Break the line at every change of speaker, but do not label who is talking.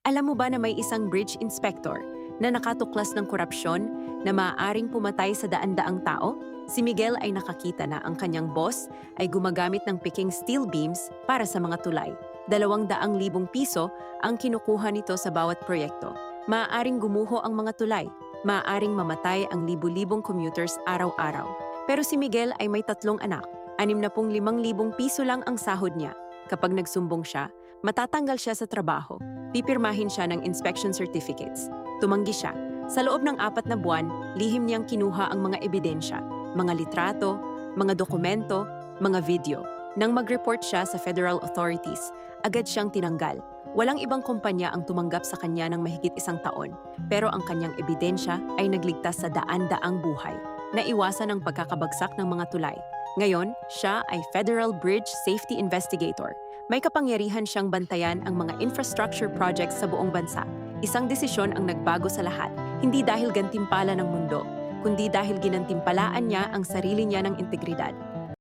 Alam mo ba na may isang bridge inspector na nakatuklas ng korupsyon na maaaring pumatay sa daan-daang tao? Si Miguel ay nakakita na ang kanyang boss ay gumagamit ng piking steel beams para sa mga tulay. 200,000 piso ang kinukuha nito sa bawat proyekto. Maaaring gumuho ang mga tulay. Maaaring mamatay ang libu-libong commuters araw-araw. Pero si Miguel ay may 3 anak. 65,000 piso lang ang sahod niya. Kapag nagsumbong siya, matatanggal siya sa trabaho. Pipirmahin siya ng inspection certificates. Tumanggi siya. Sa loob ng 4 na buwan, lihim niyang kinuha ang mga ebidensya, mga litrato, mga dokumento, mga video. Nang mag-report siya sa federal authorities, agad siyang tinanggal. Walang ibang kumpanya ang tumanggap sa kanya ng mahigit 1 taon, pero ang kanyang ebidensya ay nagligtas sa daan-daang buhay. Naiwasan ang pagkakabagsak ng mga tulay. Ngayon, siya ay Federal Bridge Safety Investigator. May kapangyarihan siyang bantayan ang mga infrastructure projects sa buong bansa. Isang desisyon ang nagbago sa lahat, hindi dahil gantimpala ng mundo, kundi dahil ginantimpalaan niya ang sarili niya ng integridad.